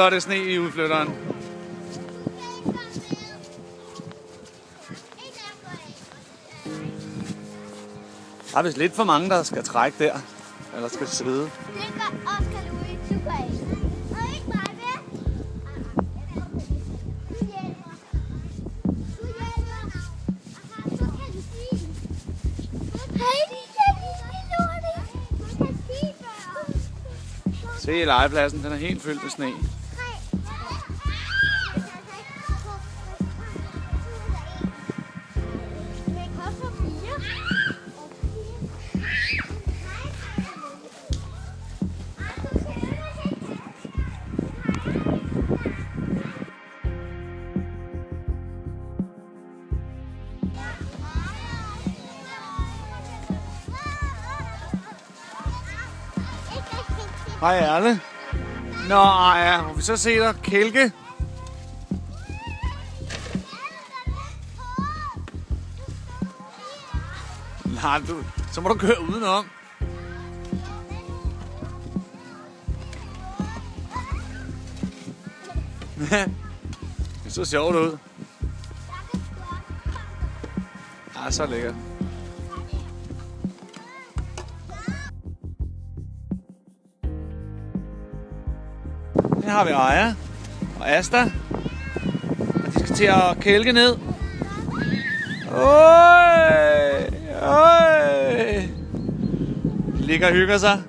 flotte sne i udflytteren. Der er vist lidt for mange, der skal trække der. Eller skal sidde. Det gør Oscar Louis, du går af. Og ikke mig, vel? Du hjælper. Du hjælper. Så kan du sige. Hej, det kan sige. Se legepladsen, den er helt fyldt med sne. Hej Erle. Nå ja, må vi så se dig, Kælke? Nej, så må du køre udenom. Det så sjovt ud. Ja, så lækkert. Her har vi Aja og Asta. Og de skal til at kælke ned. De ligger og hygger sig.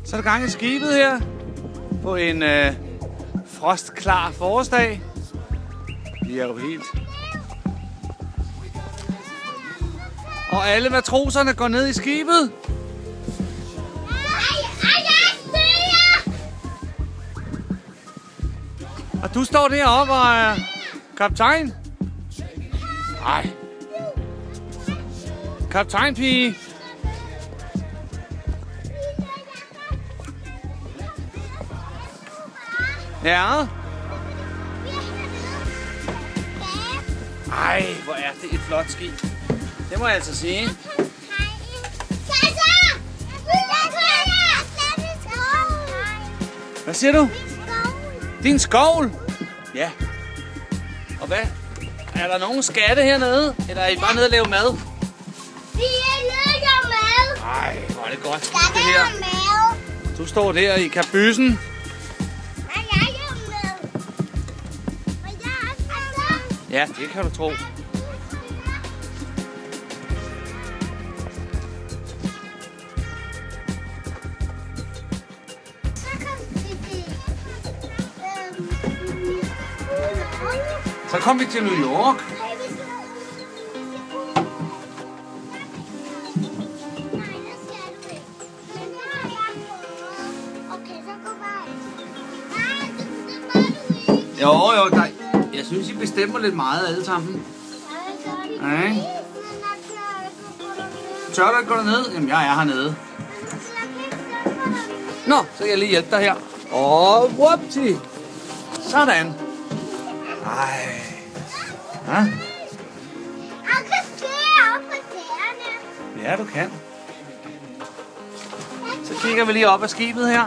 Så er der gang i skibet her på en frostklar forårsdag. Vi er jo helt. Og alle matroserne går ned i skibet. Og du står deroppe og er kaptajn. Nej. Kaptajnpige. Ja. Ej, hvor er det et flot skib. Det må jeg altså sige. Hvad siger du? Din skovl? Ja. Og hvad? Er der nogen skatte hernede? Eller er I bare nede og lave mad? Vi er nede og mad. Ej, hvor er det godt skib det her. Du står der i kabysen. Ja, det kan du tro. Så kom vi til New York. Jo, der. Jeg synes, I bestemmer lidt meget alle sammen. Nej. Tør du ikke gå derned? Jamen, jeg er hernede. Nå, så kan jeg lige hjælpe dig her. Whoopsie. Sådan. Ej. Ja? Ja, du kan. Så kigger vi lige op ad skibet her.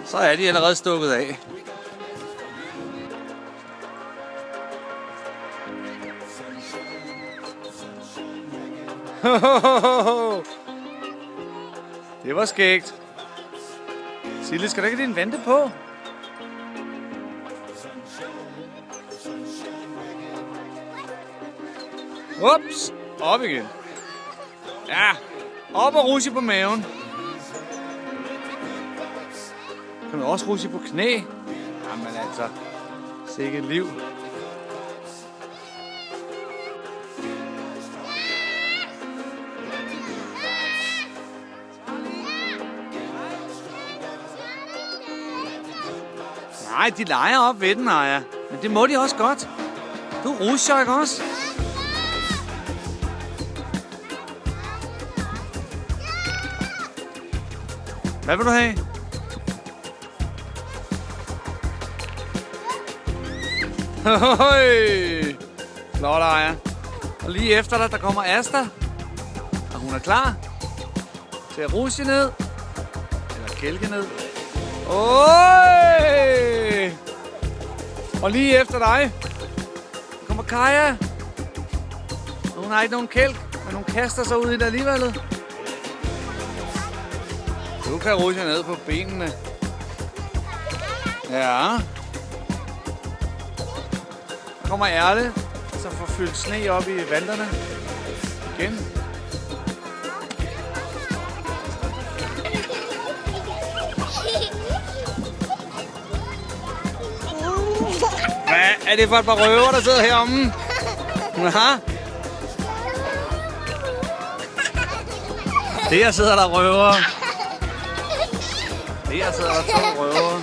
Så er de allerede stukket af. Det var skægt. Sille, skal der ikke din vente på? Ups, op igen. Ja, op og russe på maven. Kan man også russe på knæ? Jamen altså, sikke et liv. Nej, de leger op ved den, Aya. Men det må de også godt. Du rusher, ikke også? Hvad vil du have? Høj! Flot, Aya. Og lige efter dig, der kommer Asta. Og hun er klar til at rushe ned. Eller kælke ned. Øj! Og lige efter dig kommer Kaja. Og hun har ikke nogen kælk, men hun kaster sig ud i det alligevel. Du kan rushe ned på benene. Ja. Der kommer Erle, så får fyldt sne op i vanderne. Igen. Hvad er det for et par røver, der sidder heromme? Aha. Der sidder der røver. Der sidder der 2 røver.